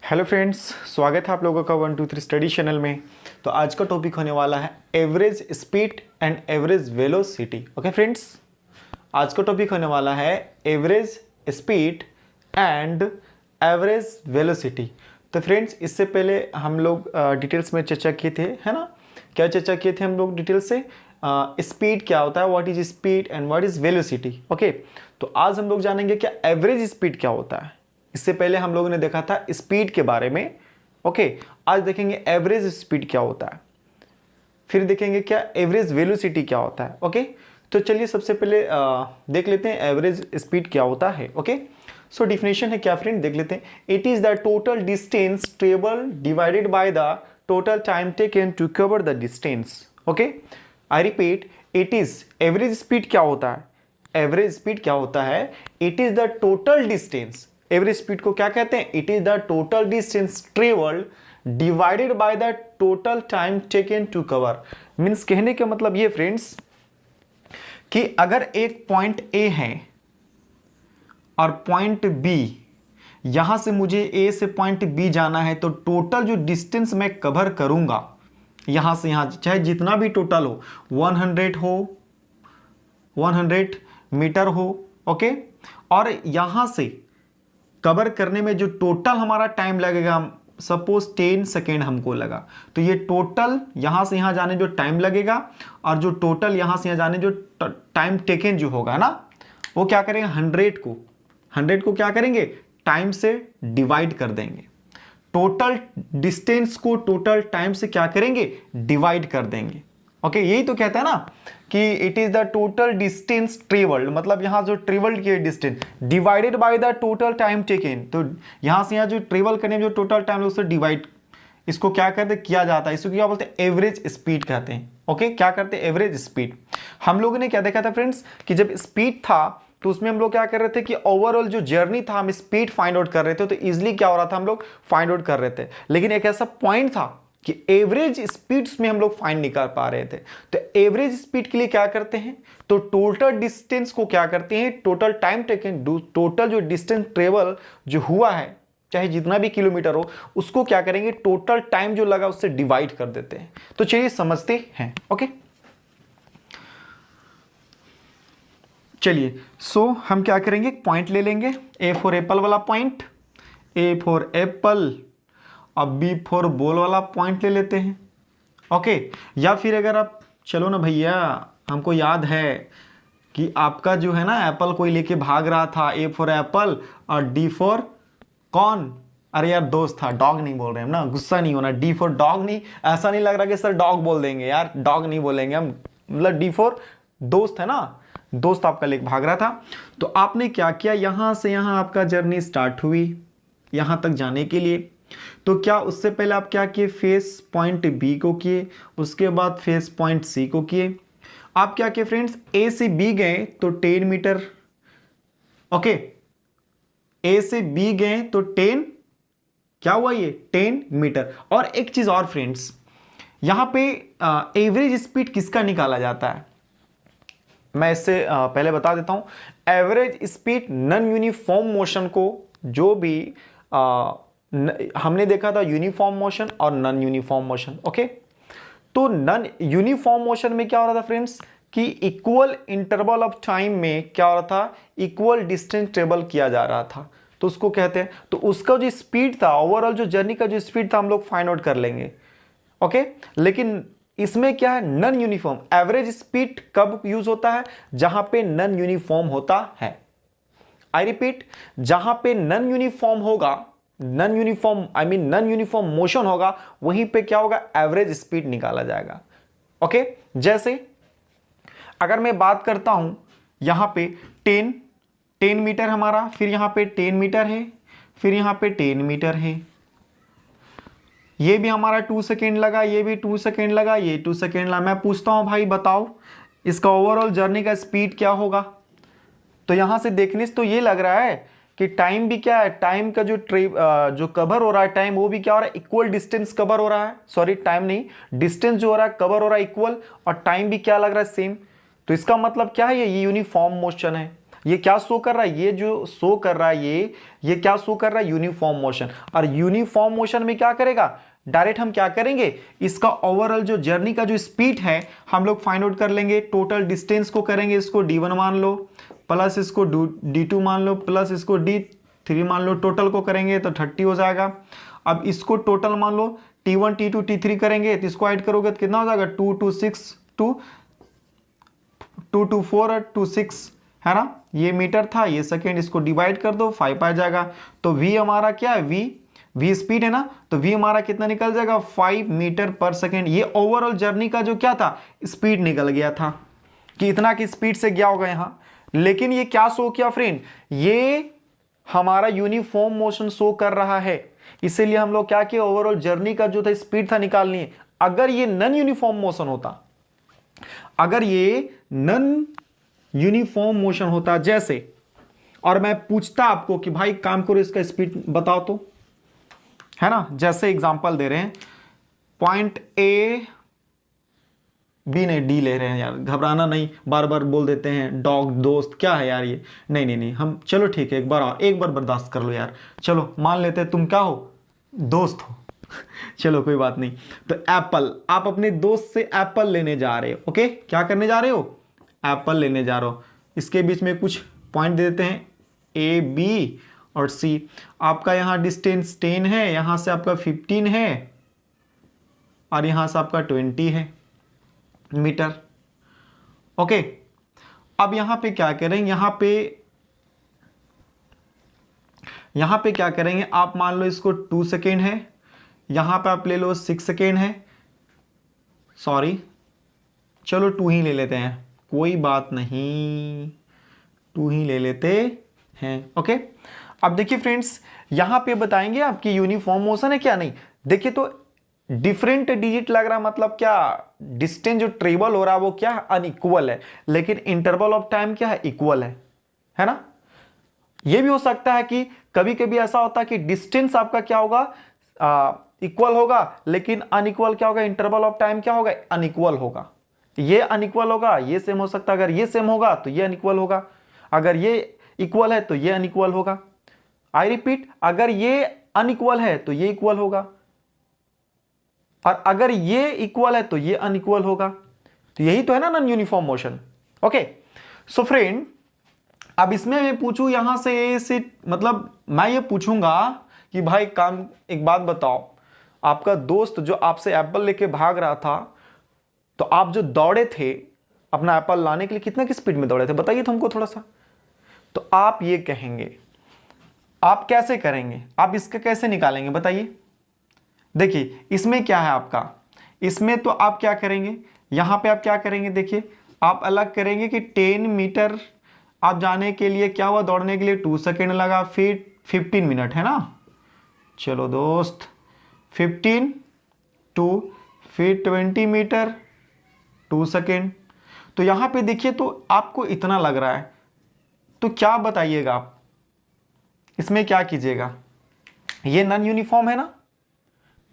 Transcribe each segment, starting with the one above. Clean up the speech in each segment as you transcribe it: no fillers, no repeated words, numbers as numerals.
Hello friends, स्वागत है आप लोगों का 1 2 3 स्टडी चैनल में। तो आज का टॉपिक होने वाला है average speed and average velocity. Okay friends, आज का टॉपिक होने वाला है average speed and average velocity. तो फ्रेंड्स, इससे पहले हम लोग डिटेल्स में चर्चा किए थे, है ना। क्या चर्चा किए थे हम लोग डिटेल से? स्पीड क्या होता है, what is speed and what is velocity. Okay, तो आज हम लोग जानेंगे क्या एवरेज स्पीड क्या होता है। इससे पहले हम लोगों ने देखा था स्पीड के बारे में। ओके, आज देखेंगे एवरेज स्पीड क्या होता है, फिर देखेंगे क्या एवरेज वेलोसिटी क्या होता है। ओके, तो चलिए सबसे पहले देख लेते हैं एवरेज स्पीड क्या होता है। ओके, सो डिफिनेशन है क्या फ्रेंड, देख लेते हैं। It is the total distance travel divided by the total time taken to cover the distance. Okay, I repeat, it is average speed क्या होता है। एवरेज स्पीड क्या होता है? It is the total distance. Average speed को क्या कहते हैं? It is the total distance travelled divided by the total time taken to cover. Means कहने का मतलब ये फ्रेंड्स कि अगर एक पॉइंट ए है और पॉइंट बी, यहां से मुझे ए से पॉइंट बी जाना है, तो टोटल जो डिस्टेंस मैं कवर करूंगा यहां से यहां, चाहे जितना भी टोटल हो, 100 हो, 100 मीटर हो। ओके, और यहां से कवर करने में जो टोटल हमारा टाइम लगेगा, सपोज 10 सेकेंड हमको लगा, तो ये टोटल यहां से यहां जाने जो टाइम लगेगा और जो टोटल यहां से यहां जाने जो टाइम टेकन जो होगा ना, वो क्या करेंगे, 100 को क्या करेंगे, टाइम से डिवाइड कर देंगे। टोटल डिस्टेंस को टोटल टाइम से क्या करेंगे, डिवाइड कर देंगे। ओके, यही तो कहता है ना कि it is the total distance travelled, मतलब यहां जो ट्रेवल्ड किए distance divided by the total time taken, तो यहां से यहां जो ट्रेवल करने में जो टोटल टाइम उससे डिवाइड, इसको क्या कहते हैं, किया जाता है। इसको क्या बोलते हैं, एवरेज स्पीड कहते हैं। ओके, क्या करते हैं, एवरेज स्पीड। हम लोगों ने क्या देखा था फ्रेंड्स कि जब स्पीड था तो उसमें हम लोग क्या कर रहे थे कि ओवरऑल जो जर्नी था हम स्पीड फाइंड आउट कर रहे थे, तो इजिली क्या हो रहा था, हम लोग फाइंड आउट कर रहे थे। लेकिन एक ऐसा पॉइंट था कि एवरेज स्पीड्स में हम लोग फाइंड नहीं कर पा रहे थे। तो एवरेज स्पीड के लिए क्या करते हैं, तो टोटल डिस्टेंस को क्या करते हैं, टोटल टाइम टेकन, टोटल जो डिस्टेंस ट्रेवल जो हुआ है, चाहे जितना भी किलोमीटर हो, उसको क्या करेंगे, टोटल टाइम जो लगा उससे डिवाइड कर देते हैं। तो चलिए समझते हैं। ओके, चलिए सो हम क्या करेंगे, पॉइंट ले लेंगे, ए फॉर एप्पल वाला पॉइंट, ए फॉर एप्पल, अब बी फॉर बॉल वाला पॉइंट ले लेते हैं। ओके, या फिर अगर आप, चलो ना भैया, हमको याद है कि आपका जो है ना एप्पल कोई लेके भाग रहा था, ए फॉर एप्पल और डी फॉर कौन, अरे यार दोस्त था, डॉग नहीं बोल रहे हम ना, गुस्सा नहीं होना, डी फॉर डॉग नहीं, ऐसा नहीं लग रहा कि सर डॉग बोल देंगे यार, डॉग नहीं बोलेंगे हम, मतलब डी फॉर दोस्त है ना, दोस्त आपका लेके भाग रहा था। तो आपने क्या किया, यहां से यहां आपका जर्नी स्टार्ट हुई यहां तक जाने के लिए। तो क्या उससे पहले आप क्या किए, फेस पॉइंट बी को किए, उसके बाद फेस पॉइंट सी को किए। आप क्या किए फ्रेंड्स, ए से बी गए तो 10 मीटर। ओके, ए से बी गए तो 10, क्या हुआ ये 10 मीटर। और एक चीज और फ्रेंड्स, यहां पे एवरेज स्पीड किसका निकाला जाता है, मैं इससे पहले बता देता हूं। Average speed non uniform motion को, जो भी हमने देखा था यूनिफॉर्म मोशन और नॉन यूनिफॉर्म मोशन। ओके, तो नॉन यूनिफॉर्म मोशन में क्या हो रहा था फ्रेंड्स कि इक्वल इंटरवल ऑफ टाइम में क्या हो रहा था, इक्वल डिस्टेंस ट्रेवल किया जा रहा था, तो उसको कहते हैं। तो उसका जो स्पीड था, ओवरऑल जो जर्नी का जो स्पीड था, हम लोग फाइंड आउट कर लेंगे। ओके, लेकिन इसमें क्या है, नॉन यूनिफॉर्म। एवरेज स्पीड कब यूज होता है, जहां पे नॉन यूनिफॉर्म होता है। आई रिपीट, जहां पे नॉन यूनिफॉर्म होगा, non uniform I mean non uniform motion होगा, वहीं पे क्या होगा, एवरेज स्पीड निकाला जाएगा। ओके, जैसे अगर मैं बात करता हूं, यहां पे 10 मीटर हमारा, फिर यहां पे 10 मीटर है, फिर यहां पे 10 मीटर है, ये भी हमारा 2 सेकेंड लगा, ये भी 2 सेकेंड लगा, ये 2 सेकेंड लगा। मैं पूछता हूं भाई बताओ इसका ओवरऑल जर्नी का स्पीड क्या होगा। तो यहां से देखने से तो ये लग रहा है कि टाइम भी क्या है, टाइम का जो कवर हो रहा है टाइम, वो भी क्या हो रहा है, इक्वल डिस्टेंस कवर हो रहा है। सॉरी, टाइम नहीं, डिस्टेंस जो हो रहा है कवर हो रहा है इक्वल, और टाइम भी क्या लग रहा है, सेम। तो इसका मतलब क्या है, ये यूनिफॉर्म मोशन है। ये क्या शो कर रहा है, ये जो शो कर रहा है ये क्या शो कर रहा है, यूनिफॉर्म मोशन। और यूनिफॉर्म मोशन में क्या करेगा, डायरेक्ट हम क्या करेंगे, इसका ओवरऑल जो जर्नी का जो स्पीड है हम लोग फाइंड आउट कर लेंगे। टोटल डिस्टेंस को करेंगे, इसको d1 मान लो, प्लस इसको d2 मान लो, प्लस इसको d3 मान लो, टोटल को करेंगे तो 30 हो जाएगा। अब इसको टोटल मान लो, t1 t2 t3 करेंगे तो इसको ऐड करोगे तो कितना हो जाएगा, 2 2 6 2 2 2 4 और 2 6 है ना, ये मीटर था, ये सेकेंड, इसको डिवाइड कर दो 5 आ जाएगा। तो v हमारा क्या है, v स्पीड है ना, तो v हमारा कितना निकल जाएगा, 5 मीटर पर सेकेंड। ये ओवरऑल जर्नी का जो क्या था, स्पीड निकल गया था कि इतना की स्पीड से गया होगा यहाँ। लेकिन ये क्या शो किया फ्रेंड, ये हमारा यूनिफॉर्म मोशन शो कर रहा है, इसीलिए हम लोग क्या किए, ओवरऑल जर्नी का जो था स्पीड था निकालनी है। अगर ये नॉन यूनिफॉर्म मोशन होता, अगर ये नॉन यूनिफॉर्म मोशन होता जैसे, और मैं पूछता आपको कि भाई काम करो इसका स्पीड बताओ तो, है ना, जैसे एग्जांपल दे रहे हैं, पॉइंट ए बी नहीं डी ले रहे हैं यार, घबराना नहीं, बार बार बोल देते हैं डॉग दोस्त, क्या है यार ये, नहीं नहीं नहीं, हम चलो ठीक है, एक बार बर्दाश्त कर लो यार, चलो मान लेते हैं तुम क्या हो, दोस्त हो चलो कोई बात नहीं। तो एप्पल, आप अपने दोस्त से एप्पल लेने जा रहे हो, ओके, क्या करने जा रहे हो, एप्पल लेने जा रहे हो। इसके बीच में कुछ पॉइंट दे देते हैं, ए बी और सी। आपका यहाँ डिस्टेंस 10 है, यहाँ से आपका 15 है, और यहाँ से आपका 20 है मीटर, ओके। अब यहाँ पे क्या करेंगे, यहाँ पे क्या करेंगे, आप मान लो इसको 2 सेकेंड है, यहाँ पे आप ले लो 6 सेकेंड है, सॉरी चलो 2 ही ले लेते हैं, कोई बात नहीं, 2 ही ले लेते हैं, ओके। अब देखिए फ्रेंड्स, यहाँ पे बताएंगे आपकी यूनिफॉर्म मोशन है क्या नहीं। देखिए तो डिफरेंट डिजिट लग रहा है, मतलब क्या, डिस्टेंस जो ट्रेवल हो रहा है वो क्या अनइक्वल है, लेकिन इंटरवल ऑफ टाइम क्या है, इक्वल है ना। ये भी हो सकता है कि कभी कभी ऐसा होता है कि डिस्टेंस आपका क्या होगा, इक्वल होगा, लेकिन अनइक्वल क्या होगा, इंटरवल ऑफ टाइम क्या होगा, अनइक्वल होगा। ये अनइक्वल होगा, ये सेम हो सकता है, अगर ये सेम होगा तो ये अनइक्वल होगा, अगर ये इक्वल है तो ये अनइक्वल होगा। आई रिपीट, अगर ये अनइक्वल है तो ये इक्वल होगा, और अगर ये इक्वल है तो ये अनइक्वल होगा। तो यही तो है ना non uniform motion, okay. So friend, अब इसमें मैं पूछूं यहां से मतलब मैं ये पूछूंगा कि भाई काम, एक बात बताओ, आपका दोस्त जो आपसे एप्पल लेके भाग रहा था, तो आप जो दौड़े थे अपना एप्पल लाने के लिए, कितने की स्पीड में दौड़े थे बताइए तो हमको थोड़ा सा। तो आप ये कहेंगे, आप कैसे करेंगे, आप इसका कैसे निकालेंगे बताइए। देखिए इसमें क्या है आपका, इसमें तो आप क्या करेंगे, यहां पे आप क्या करेंगे, देखिए आप अलग करेंगे कि 10 मीटर आप जाने के लिए क्या हुआ, दौड़ने के लिए 2 सेकेंड लगा, फिर 15 मिनट है ना, चलो दोस्त 15 2 फिर 20 मीटर 2 सेकेंड। तो यहां पे देखिए तो आपको इतना लग रहा है, तो क्या बताइएगा आप, इसमें क्या कीजिएगा, ये नॉन यूनिफॉर्म है ना,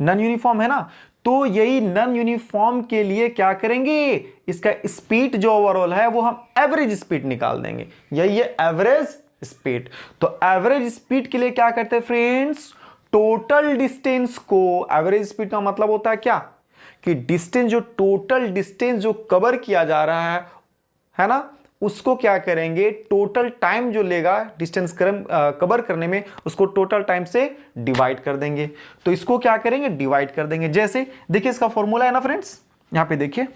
नॉन यूनिफॉर्म है ना। तो यही नॉन यूनिफॉर्म के लिए क्या करेंगे, इसका स्पीड जो ओवरऑल है वो हम एवरेज स्पीड निकाल देंगे, यही है एवरेज स्पीड। तो एवरेज स्पीड के लिए क्या करते हैं फ्रेंड्स, टोटल डिस्टेंस को, एवरेज स्पीड का मतलब होता है क्या, कि डिस्टेंस, जो टोटल डिस्टेंस जो कवर किया जा रहा है ना, उसको क्या करेंगे, टोटल टाइम जो लेगा डिस्टेंस कवर करने में, उसको टोटल टाइम से डिवाइड कर देंगे। तो इसको क्या करेंगे, डिवाइड कर देंगे। जैसे देखिए इसका फॉर्मूला है ना फ्रेंड्स, यहां पे देखिए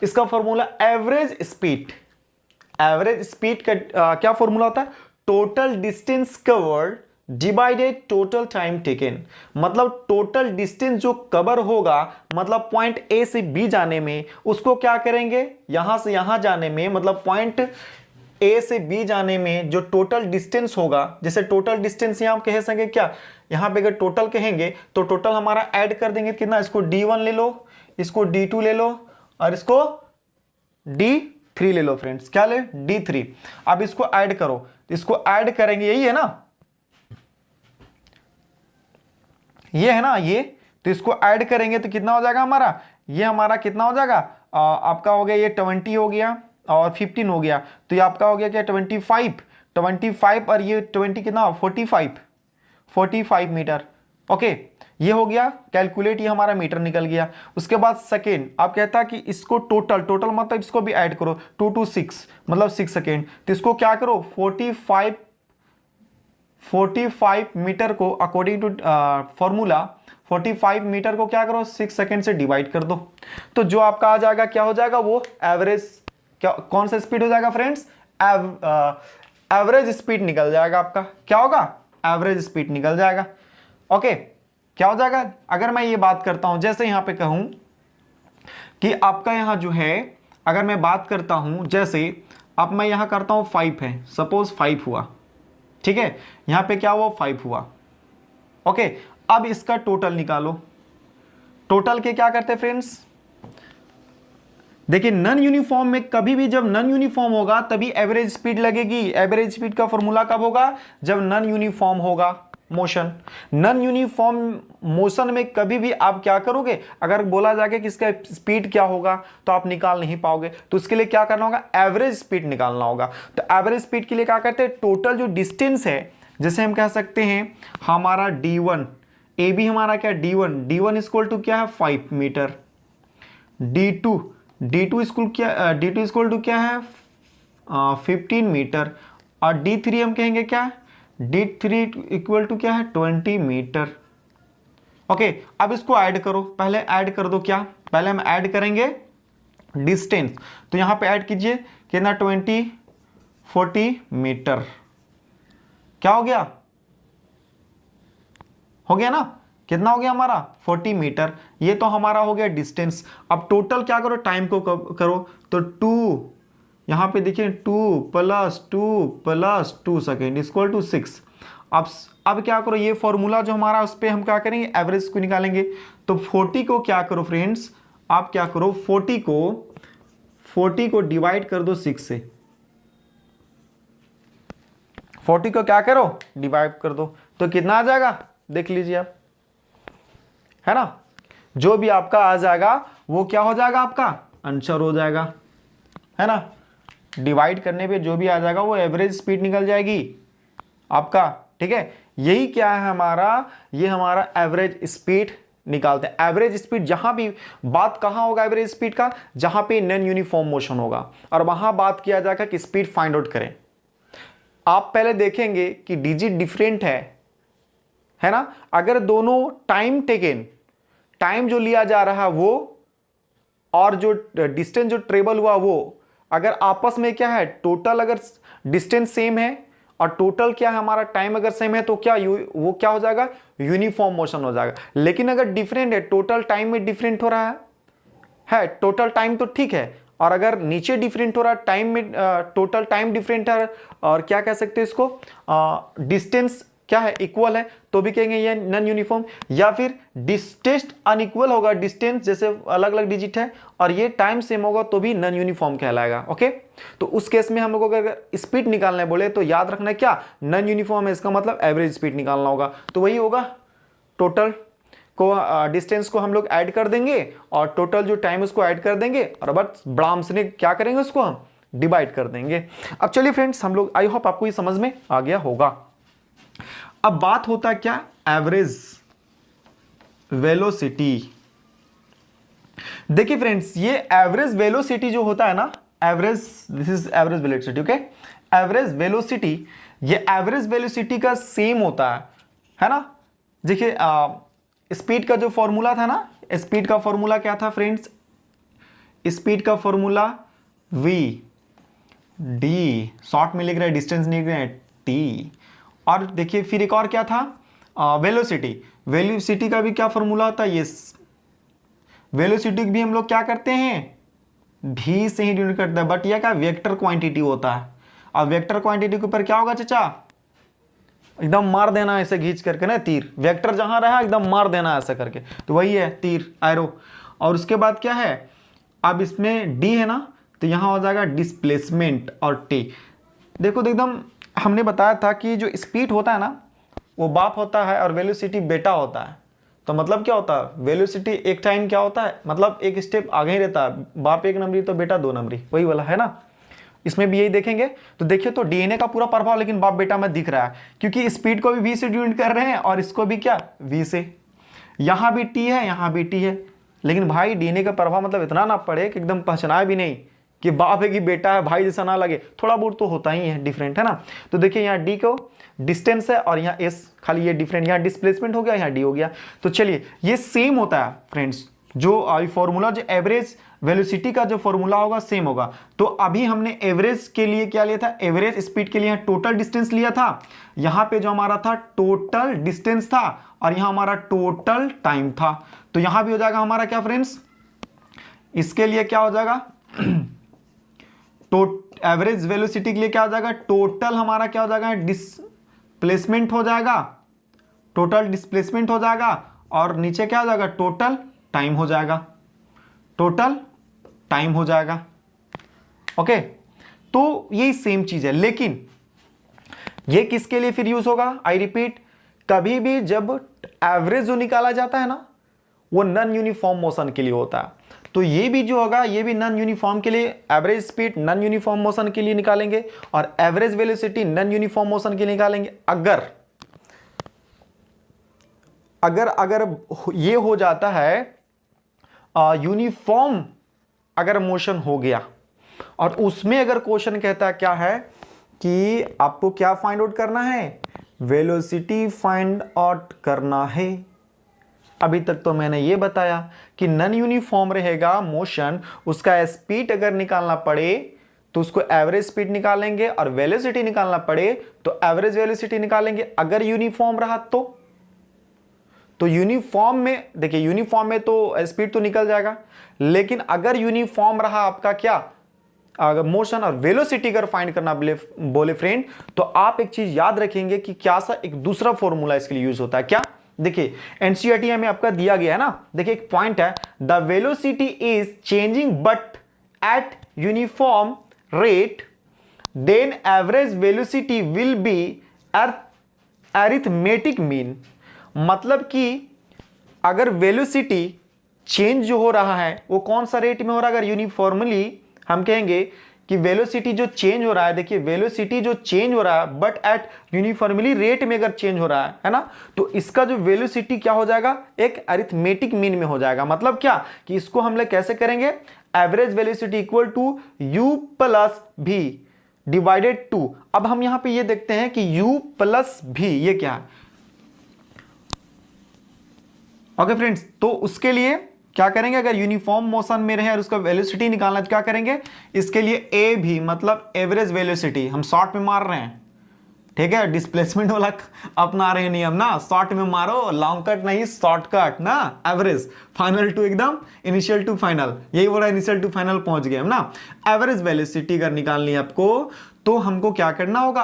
इसका formula average speed, average speed का क्या फॉर्मूला होता है, total distance covered divided total time taken. मतलब टोटल डिस्टेंस जो कवर होगा, मतलब पॉइंट ए से बी जाने में, उसको क्या करेंगे, यहां से यहां जाने में, मतलब पॉइंट ए से बी जाने में जो टोटल डिस्टेंस होगा, जैसे टोटल डिस्टेंस यहां कह सकेंगे क्या, यहां पे अगर टोटल कहेंगे तो टोटल हमारा ऐड कर देंगे कितना, इसको d1 ले लो, इसको d2 ले लो, और इसको d3 ले लो फ्रेंड्स, क्या ले, d3। अब इसको ऐड करो, इसको ऐड करेंगे, यही है ना, ये है ना ये, तो इसको ऐड करेंगे तो कितना हो जाएगा हमारा, ये हमारा कितना हो जाएगा, आपका हो गया ये 20 हो गया, और 15 हो गया, तो ये आपका हो गया क्या 25 और ये 20 कितना 45 मीटर। ओके, ये हो गया कैलकुलेट, ये हमारा मीटर निकल गया। उसके बाद सेकेंड आप कहता है कि इसको टोटल मतलब इसको भी ऐड करो, 2 to 6 मतलब 6 सेकेंड, तो इसको क्या करो 45 मीटर को अकॉर्डिंग टू फॉर्मूला 45 मीटर को क्या करो 6 सेकेंड से डिवाइड कर दो, तो जो आपका आ जाएगा क्या हो जाएगा वो एवरेज, क्या कौन सा स्पीड हो जाएगा फ्रेंड्स, एवरेज स्पीड निकल जाएगा आपका, क्या होगा एवरेज स्पीड निकल जाएगा। ओके, क्या हो जाएगा, अगर मैं ये बात करता हूं जैसे यहां पे कहूं कि आपका यहां जो है, अगर मैं बात करता हूं जैसे अब मैं यहां करता हूं 5 है, सपोज 5 हुआ, ठीक है, यहां पे क्या हुआ 5 हुआ। ओके, अब इसका टोटल निकालो, टोटल के क्या करते फ्रेंड्स, देखिए नॉन यूनिफॉर्म में कभी भी जब नॉन यूनिफॉर्म होगा तभी एवरेज स्पीड लगेगी। एवरेज स्पीड का फॉर्मूला कब होगा, जब नॉन यूनिफॉर्म होगा मोशन। नॉन यूनिफॉर्म मोशन में कभी भी आप क्या करोगे, अगर बोला जाए कि इसका स्पीड क्या होगा तो आप निकाल नहीं पाओगे, तो उसके लिए क्या करना होगा, एवरेज स्पीड निकालना होगा। तो एवरेज स्पीड के लिए क्या करते हैं, टोटल जो डिस्टेंस है, जैसे हम कह सकते हैं हमारा d1, ए बी हमारा क्या d1 इक्वल टू क्या है 5 मीटर, d2 इक्वल टू क्या है 15 मीटर, और d3 हम कहेंगे क्या, d3 इक्वल टू क्या है 20 मीटर। ओके, अब इसको ऐड करो, पहले ऐड कर दो, क्या पहले हम ऐड करेंगे डिस्टेंस, तो यहां पे ऐड कीजिए कितना 40 मीटर, क्या हो गया ना, कितना हो गया हमारा 40 मीटर, ये तो हमारा हो गया डिस्टेंस। अब टोटल क्या करो, टाइम को करो, तो 2 यहां पे देखिए 2 + 2 सेकेंड इक्वल टू 6। अब क्या करो, ये फॉर्मूला जो हमारा उस पर हम क्या करेंगे एवरेज को निकालेंगे, तो 40 को क्या करो फ्रेंड्स, आप क्या करो 40 को डिवाइड कर दो 6 से, 40 को क्या करो डिवाइड कर दो, तो कितना आ जाएगा देख लीजिए आप, है ना, जो भी आपका आ जाएगा वो क्या हो जाएगा, आपका आंसर हो जाएगा, है ना, डिवाइड करने पे जो भी आ जाएगा वो एवरेज स्पीड निकल जाएगी आपका, ठीक है। यही क्या है हमारा, ये हमारा एवरेज स्पीड निकालते हैं। एवरेज स्पीड जहां भी बात कहां होगा एवरेज स्पीड का, जहां पे नॉन यूनिफॉर्म मोशन होगा, और वहां बात किया जाएगा कि स्पीड फाइंड आउट करें। आप पहले देखेंगे कि डिजिट डिफरेंट है ना, अगर दोनों टाइम जो लिया जा रहा है वो और जो डिस्टेंस जो ट्रेवल हुआ वो अगर आपस में क्या है, टोटल अगर डिस्टेंस सेम है और टोटल क्या है हमारा टाइम अगर सेम है, तो क्या वो क्या हो जाएगा, यूनिफॉर्म मोशन हो जाएगा। लेकिन अगर डिफरेंट है, टोटल टाइम में डिफरेंट हो रहा है टोटल टाइम तो ठीक है, और अगर नीचे डिफरेंट हो रहा है टाइम में, टोटल टाइम डिफरेंट है और क्या कह सकते हैं इसको, डिस्टेंस क्या है इक्वल है, तो भी कहेंगे ये नॉन यूनिफॉर्म। या फिर डिस्टेंस अनइक्वल होगा, डिस्टेंस जैसे अलग अलग डिजिट है और ये टाइम सेम होगा, तो भी नॉन यूनिफॉर्म कहलाएगा। ओके, तो उस केस में हम लोग अगर स्पीड निकालने बोले तो याद रखना क्या, नॉन यूनिफॉर्म है, इसका मतलब एवरेज स्पीड निकालना होगा, तो वही होगा टोटल को डिस्टेंस को हम लोग ऐड कर देंगे और टोटल जो टाइम उसको ऐड कर देंगे, और बस ब्राम से क्या करेंगे उसको हम डिवाइड कर देंगे। अब चलिए फ्रेंड्स, हम लोग आई होप आपको ये समझ में आ गया होगा। अब बात होता है क्या, एवरेज वेलोसिटी। देखिए फ्रेंड्स, ये एवरेज वेलोसिटी जो होता है ना, this is average velocity, okay, average velocity, ये एवरेज वेलोसिटी का सेम होता है ना। देखिए स्पीड का जो फॉर्मूला था ना, स्पीड का फॉर्मूला क्या था फ्रेंड्स, स्पीड का फॉर्मूला v d, शॉर्ट में लिख रहे हैं, डिस्टेंस नहीं लिख रहे हैं t। और देखिए फिर एक और क्या था, वेलोसिटी का भी क्या फॉर्मूला होता है, ये वेलोसिटी भी हम लोग क्या करते हैं v से ही डिनोट करते हैं, बट यह क्या वेक्टर क्वांटिटी होता है। अब वेक्टर क्वांटिटी के ऊपर क्या होगा चाचा, एकदम मार देना ऐसे खींच करके ना, तीर, वेक्टर जहां रहा एकदम मार देना ऐसा करके, तो वही है तीर, एरो। और उसके बाद क्या है, अब इसमें d है ना, तो यहां हो जाएगा डिस्प्लेसमेंट और t। देखो एकदम हमने बताया था कि जो स्पीड होता है ना वो बाप होता है और वेलोसिटी बेटा होता है। तो मतलब क्या होता है, वेलोसिटी एक टाइम क्या होता है, मतलब एक स्टेप आगे ही रहता है, बाप 1 नंबरी तो बेटा 2 नंबरी, वही वाला है ना। इसमें भी यही देखेंगे। तो देखिए तो डीएनए का पूरा प्रभाव लेकिन बाप बेटा में दिख रहा है, क्योंकि स्पीड को भी वी से डिनोट कर रहे हैं और इसको भी क्या वी से। यहां भी टी है, यहां भी टी है, लेकिन भाई डीएनए का प्रभाव मतलब इतना ना पड़े कि एकदम पहचाना भी नहीं कि बाप है कि बेटा है, भाई जैसा ना लगे, थोड़ा बहुत तो होता ही है डिफरेंट, है ना। तो देखिए यहाँ डी को डिस्टेंस है और यहाँ एस, खाली ये डिफरेंट, यहाँ डिस्प्लेसमेंट हो गया, यहाँ डी हो गया। तो चलिए ये सेम होता है फ्रेंड्स, जो फॉर्मूला जो एवरेज वेलोसिटी का जो फॉर्मूला होगा सेम होगा। तो अभी हमने एवरेज के लिए क्या लिया था, एवरेज स्पीड के लिए टोटल डिस्टेंस लिया था, यहाँ पे जो हमारा था टोटल डिस्टेंस था और यहाँ हमारा टोटल टाइम था। तो यहाँ भी हो जाएगा हमारा क्या फ्रेंड्स, इसके लिए क्या हो जाएगा, एवरेज वेलोसिटी के लिए क्या हो जाएगा, टोटल हमारा क्या हो जाएगा, डिस्प्लेसमेंट हो जाएगा, टोटल डिस्प्लेसमेंट हो जाएगा, और नीचे क्या हो जाएगा, टोटल टाइम हो जाएगा, टोटल टाइम हो जाएगा। ओके, तो यही सेम चीज है, लेकिन ये किसके लिए फिर यूज होगा, आई रिपीट, कभी भी जब एवरेज जो निकाला जाता है ना वो नॉन यूनिफॉर्म मोशन के लिए होता है। तो ये भी जो होगा ये भी नॉन यूनिफॉर्म के लिए, average speed non uniform motion के लिए निकालेंगे और average velocity non uniform motion के लिए निकालेंगे। अगर अगर अगर ये हो जाता है यूनिफॉर्म अगर मोशन हो गया और उसमें अगर क्वेश्चन कहता है क्या है कि आपको क्या फाइंड आउट करना है, वेलोसिटी फाइंड आउट करना है। अभी तक तो मैंने ये बताया कि नॉन यूनिफॉर्म रहेगा मोशन, उसका स्पीड अगर निकालना पड़े तो उसको एवरेज स्पीड निकालेंगे और वेलोसिटी निकालना पड़े तो एवरेज वेलोसिटी निकालेंगे। अगर यूनिफॉर्म रहा तो यूनिफॉर्म में देखिए, यूनिफॉर्म में तो स्पीड तो निकल जाएगा, लेकिन अगर यूनिफॉर्म रहा आपका क्या अगर मोशन और वेलोसिटी अगर फाइंड करना बोले फ्रेंड, तो आप एक चीज याद रखेंगे कि क्या सा एक दूसरा फॉर्मूला इसके लिए यूज होता है। क्या, देखिए एनसीईआरटी में आपका दिया गया है ना, देखिए एक पॉइंट है, the velocity is changing but at uniform rate then average velocity will be arithmetic mean. मतलब कि अगर वेलोसिटी चेंज जो हो रहा है वो कौन सा रेट में हो रहा है, अगर यूनिफॉर्मली हम कहेंगे कि वेलोसिटी जो चेंज हो रहा है, देखिए वेलोसिटी जो चेंज हो रहा है बट एट यूनिफॉर्मली रेट में अगर चेंज हो रहा है ना, तो इसका जो वेलोसिटी क्या हो जाएगा, एक अरिथमेटिक मीन में हो जाएगा। मतलब क्या कि इसको हम लोग कैसे करेंगे, average velocity equal to u plus v divided two. अब हम यहां पे ये देखते हैं कि यू प्लस भी ये क्या है। ओके फ्रेंड्स, तो उसके लिए क्या करेंगे, अगर यूनिफॉर्म मोशन में रहे और उसका वेलोसिटी निकालना है तो क्या करेंगे, इसके लिए ए भी मतलब एवरेज वेलोसिटी हम शॉर्ट में मार रहे हैं, ठीक है, डिस्प्लेसमेंट वाला अपना रहे नियम ना, शॉर्ट में मारो, लॉन्ग कट नहीं शॉर्टकट ना, एवरेज फाइनल टू एकदम इनिशियल टू फाइनल, यही बोला इनिशियल टू फाइनल पहुंच गए हम ना। एवरेज वेलोसिटी अगर निकालनी है आपको तो हमको क्या करना होगा,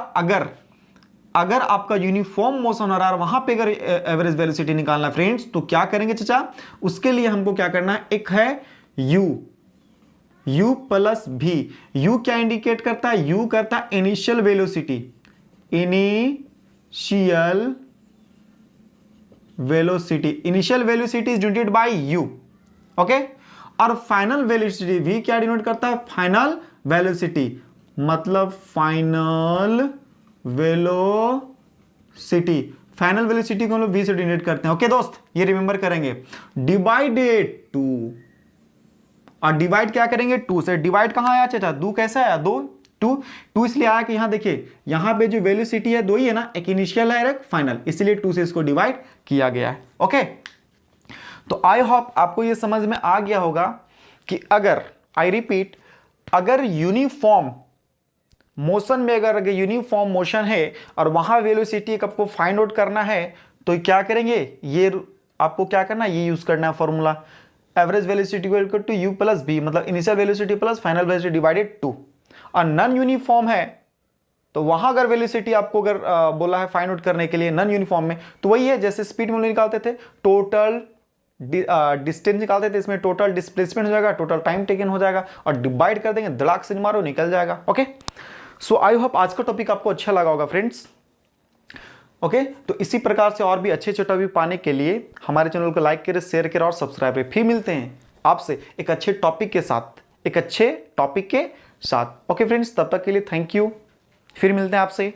अगर आपका यूनिफॉर्म मोशन हो रहा है वहां पे अगर एवरेज वेलोसिटी निकालना फ्रेंड्स तो क्या करेंगे चाचा, उसके लिए हमको क्या करना है, एक है u प्लस भी। u क्या इंडिकेट करता है, u करता है initial velocity, initial velocity is denoted by u, okay. और फाइनल वेलोसिटी v क्या डिनोट करता है, फाइनल वेलोसिटी, मतलब फाइनल वेलोसिटी, फाइनल वेलोसिटी को हम लोग v से डिनोट करते हैं। ओके दोस्त, ये रिमेंबर करेंगे, डिवाइडेड टू, और डिवाइड क्या करेंगे, 2 से। डिवाइड कहां आया चाचा, 2 कैसे आया, 2 इसलिए आया कि यहां देखिए यहां पे जो वेलोसिटी है 2 ही है ना, एक इनिशियल है एक फाइनल, इसलिए 2 से इसको डिवाइड किया गया है। ओके, तो आई होप आपको ये समझ में आ गया होगा कि अगर, आई रिपीट, अगर यूनिफॉर्म मोशन में अगर यूनिफॉर्म मोशन है और वहां वेलोसिटी आपको फाइंड आउट करना है तो क्या करेंगे, ये आपको क्या करना है, ये यूज करना है formula, average velocity equal to u plus b, मतलब initial velocity plus final velocity divided 2। और नॉन यूनिफॉर्म है तो वहां अगर वेलोसिटी आपको अगर बोला है फाइंड आउट करने के लिए नॉन यूनिफॉर्म में, तो वही है जैसे स्पीड में निकालते थे टोटल डिस्टेंस निकालते थे, इसमें टोटल डिस्प्लेसमेंट हो जाएगा, टोटल टाइम टेकन हो जाएगा और डिवाइड कर देंगे, धड़ाक से मारो निकल जाएगा। ओके, सो आई होप आज का टॉपिक आपको अच्छा लगा होगा फ्रेंड्स। ओके, तो इसी प्रकार से और भी अच्छे अच्छे टॉपिक पाने के लिए हमारे चैनल को लाइक करें, शेयर करें और सब्सक्राइब करें। फिर मिलते हैं आपसे एक अच्छे टॉपिक के साथ, एक अच्छे टॉपिक के 7। ओके फ्रेंड्स, तब तक के लिए थैंक यू, फिर मिलते हैं आपसे